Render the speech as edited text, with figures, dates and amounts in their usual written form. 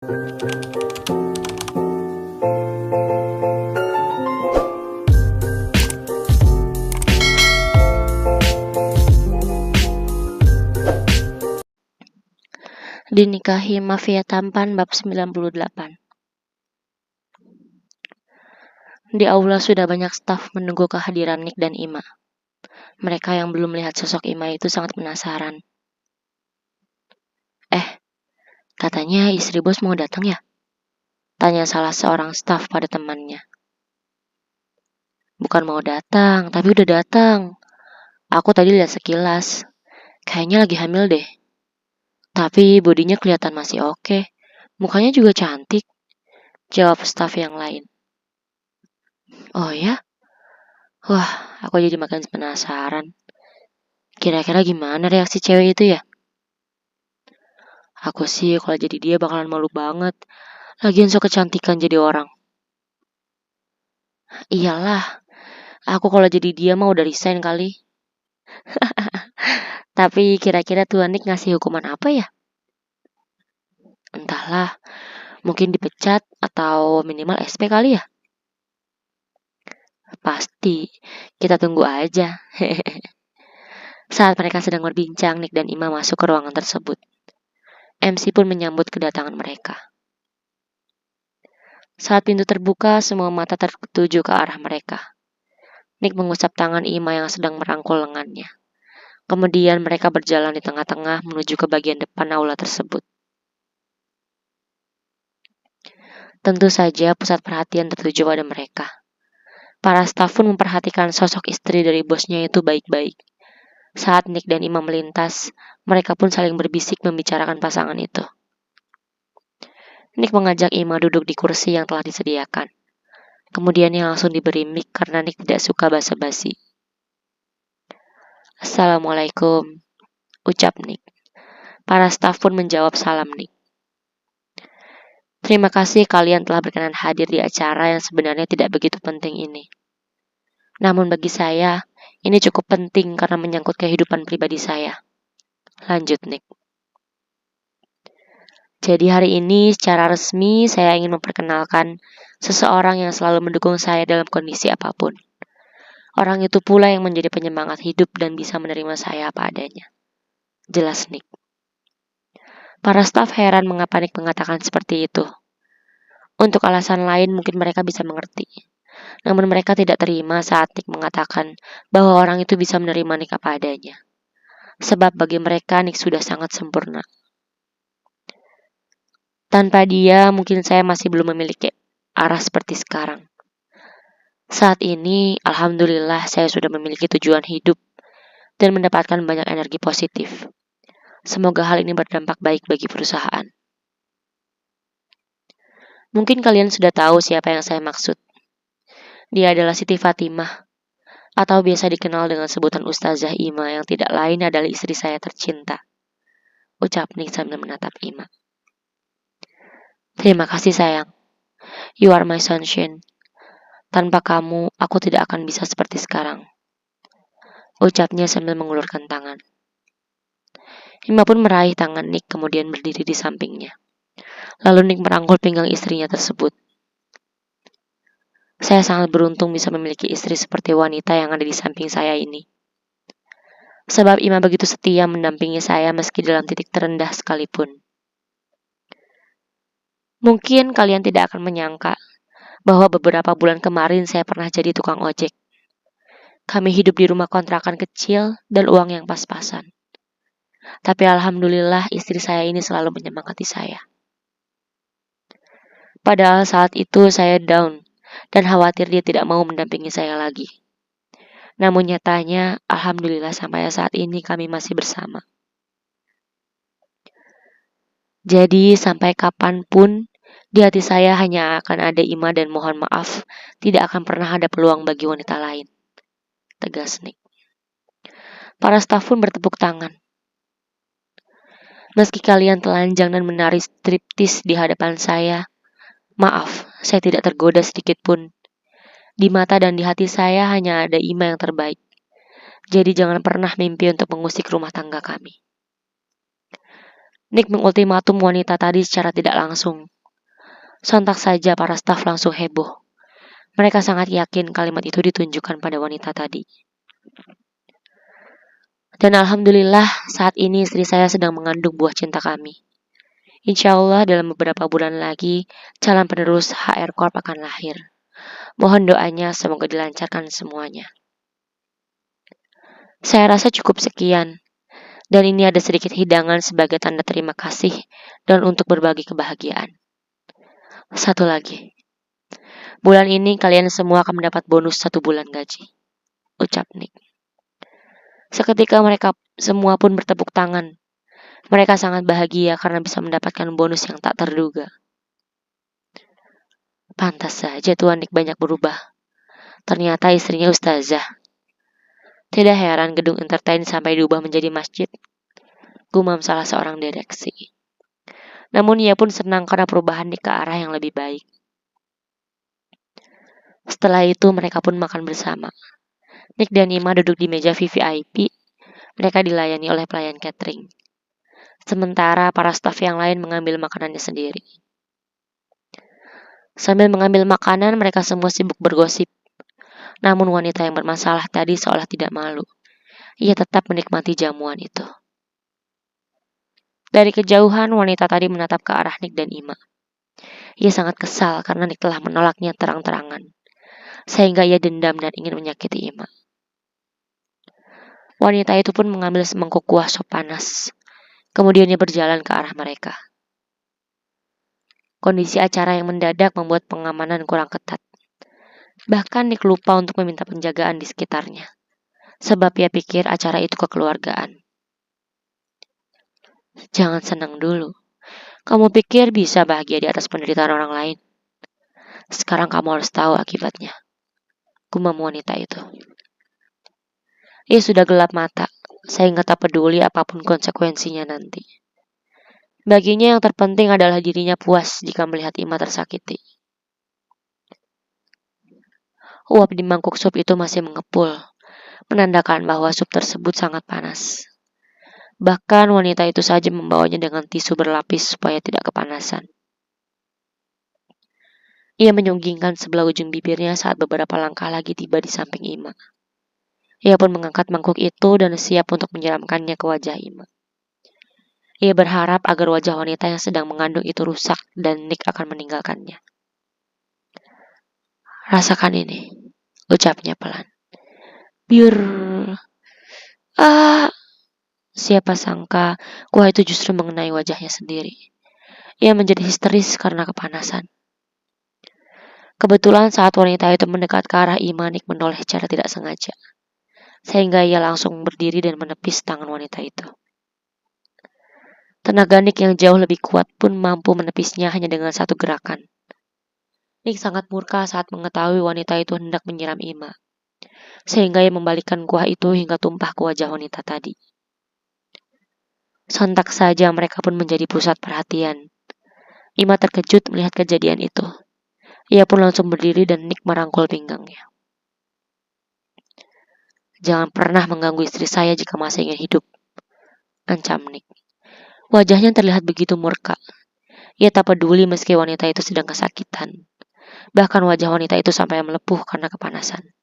Dinikahi Mafia Tampan bab 98. Di aula sudah banyak staf menunggu kehadiran Nick dan Ima. Mereka yang belum melihat sosok Ima itu sangat penasaran. Katanya istri bos mau datang ya? Tanya salah seorang staf pada temannya. Bukan mau datang, tapi udah datang. Aku tadi lihat sekilas. Kayaknya lagi hamil deh. Tapi bodinya kelihatan masih oke. Mukanya juga cantik. Jawab staf yang lain. Oh ya? Wah, aku jadi makin penasaran. Kira-kira gimana reaksi cewek itu ya? Aku sih kalau jadi dia bakalan malu banget. Lagian so kecantikan jadi orang. Iyalah, aku kalau jadi dia mah udah resign kali. Tapi kira-kira Tuan Nick ngasih hukuman apa ya? Entahlah, mungkin dipecat atau minimal SP kali ya? Pasti, kita tunggu aja. Saat mereka sedang berbincang, Nick dan Ima masuk ke ruangan tersebut. MC pun menyambut kedatangan mereka. Saat pintu terbuka, semua mata tertuju ke arah mereka. Nick mengusap tangan Ima yang sedang merangkul lengannya. Kemudian mereka berjalan di tengah-tengah menuju ke bagian depan aula tersebut. Tentu saja pusat perhatian tertuju pada mereka. Para staf pun memperhatikan sosok istri dari bosnya itu baik-baik. Saat Nick dan Ima melintas, mereka pun saling berbisik membicarakan pasangan itu. Nick mengajak Ima duduk di kursi yang telah disediakan. Kemudian ia langsung diberi mic karena Nick tidak suka basa-basi. Assalamualaikum, ucap Nick. Para staf pun menjawab salam Nick. Terima kasih kalian telah berkenan hadir di acara yang sebenarnya tidak begitu penting ini. Namun bagi saya, ini cukup penting karena menyangkut kehidupan pribadi saya. Lanjut Nick. Jadi hari ini secara resmi saya ingin memperkenalkan seseorang yang selalu mendukung saya dalam kondisi apapun. Orang itu pula yang menjadi penyemangat hidup dan bisa menerima saya apa adanya. Jelas Nick. Para staf heran mengapa Nick mengatakan seperti itu. Untuk alasan lain mungkin mereka bisa mengerti. Namun mereka tidak terima saat Nick mengatakan bahwa orang itu bisa menerima Nick apa adanya. Sebab bagi mereka Nick sudah sangat sempurna. Tanpa dia mungkin saya masih belum memiliki arah seperti sekarang. Saat ini, alhamdulillah saya sudah memiliki tujuan hidup dan mendapatkan banyak energi positif. Semoga hal ini berdampak baik bagi perusahaan. Mungkin kalian sudah tahu siapa yang saya maksud. Dia adalah Siti Fatimah, atau biasa dikenal dengan sebutan Ustazah Ima yang tidak lain adalah istri saya tercinta. Ucap Nick sambil menatap Ima. Terima kasih sayang. You are my sunshine. Tanpa kamu, aku tidak akan bisa seperti sekarang. Ucapnya sambil mengulurkan tangan. Ima pun meraih tangan Nick kemudian berdiri di sampingnya. Lalu Nick merangkul pinggang istrinya tersebut. Saya sangat beruntung bisa memiliki istri seperti wanita yang ada di samping saya ini. Sebab Ima begitu setia mendampingi saya meski dalam titik terendah sekalipun. Mungkin kalian tidak akan menyangka bahwa beberapa bulan kemarin saya pernah jadi tukang ojek. Kami hidup di rumah kontrakan kecil dan uang yang pas-pasan. Tapi alhamdulillah istri saya ini selalu menyemangati saya. Padahal saat itu saya down dan khawatir dia tidak mau mendampingi saya lagi. Namun nyatanya, alhamdulillah sampai saat ini kami masih bersama. Jadi sampai kapanpun, di hati saya hanya akan ada Ima dan mohon maaf, tidak akan pernah ada peluang bagi wanita lain. Tegas Nick. Para staf pun bertepuk tangan. Meski kalian telanjang dan menari striptis di hadapan saya, maaf, saya tidak tergoda sedikit pun. Di mata dan di hati saya hanya ada Ima yang terbaik. Jadi jangan pernah mimpi untuk mengusik rumah tangga kami. Nick mengultimatum wanita tadi secara tidak langsung. Sontak saja para staf langsung heboh. Mereka sangat yakin kalimat itu ditunjukkan pada wanita tadi. Dan alhamdulillah saat ini istri saya sedang mengandung buah cinta kami. Insya Allah dalam beberapa bulan lagi calon penerus HR Corp akan lahir. Mohon doanya semoga dilancarkan semuanya. Saya rasa cukup sekian. Dan ini ada sedikit hidangan sebagai tanda terima kasih dan untuk berbagi kebahagiaan. Satu lagi. Bulan ini kalian semua akan mendapat bonus 1 bulan gaji. Ucap Nick. Seketika mereka semua pun bertepuk tangan. Mereka sangat bahagia karena bisa mendapatkan bonus yang tak terduga. Pantas saja Tuan Nick banyak berubah. Ternyata istrinya ustazah. Tidak heran gedung entertain sampai diubah menjadi masjid. Gumam salah seorang direksi. Namun ia pun senang karena perubahan Nick ke arah yang lebih baik. Setelah itu mereka pun makan bersama. Nick dan Ima duduk di meja VVIP. Mereka dilayani oleh pelayan catering. Sementara para staf yang lain mengambil makanannya sendiri. Sambil mengambil makanan, mereka semua sibuk bergosip. Namun wanita yang bermasalah tadi seolah tidak malu. Ia tetap menikmati jamuan itu. Dari kejauhan, wanita tadi menatap ke arah Nick dan Ima. Ia sangat kesal karena Nick telah menolaknya terang-terangan. Sehingga ia dendam dan ingin menyakiti Ima. Wanita itu pun mengambil semangkuk kuah sop panas. Kemudian ia berjalan ke arah mereka. Kondisi acara yang mendadak membuat pengamanan kurang ketat. Bahkan Nick lupa untuk meminta penjagaan di sekitarnya. Sebab ia pikir acara itu kekeluargaan. Jangan senang dulu. Kamu pikir bisa bahagia di atas penderitaan orang lain? Sekarang kamu harus tahu akibatnya. Gumam wanita itu. Ia sudah gelap mata, sehingga tak peduli apapun konsekuensinya nanti. Baginya yang terpenting adalah dirinya puas jika melihat Ima tersakiti. Uap di mangkuk sup itu masih mengepul, menandakan bahwa sup tersebut sangat panas. Bahkan wanita itu saja membawanya dengan tisu berlapis supaya tidak kepanasan. Ia menyunggingkan sebelah ujung bibirnya saat beberapa langkah lagi tiba di samping Ima. Ia pun mengangkat mangkuk itu dan siap untuk menyiramkannya ke wajah Ima. Ia berharap agar wajah wanita yang sedang mengandung itu rusak dan Nick akan meninggalkannya. Rasakan ini, ucapnya pelan. Biur. Siapa sangka kuah itu justru mengenai wajahnya sendiri. Ia menjadi histeris karena kepanasan. Kebetulan saat wanita itu mendekat ke arah Ima, Nick menoleh secara tidak sengaja. Sehingga ia langsung berdiri dan menepis tangan wanita itu. Tenaga Nick yang jauh lebih kuat pun mampu menepisnya hanya dengan satu gerakan. Nick sangat murka saat mengetahui wanita itu hendak menyiram Ima. Sehingga ia membalikkan kuah itu hingga tumpah ke wajah wanita tadi. Sontak saja mereka pun menjadi pusat perhatian. Ima terkejut melihat kejadian itu. Ia pun langsung berdiri dan Nick merangkul pinggangnya. Jangan pernah mengganggu istri saya jika masih ingin hidup, ancam Nick. Wajahnya terlihat begitu murka. Ia tak peduli meski wanita itu sedang kesakitan. Bahkan wajah wanita itu sampai melepuh karena kepanasan.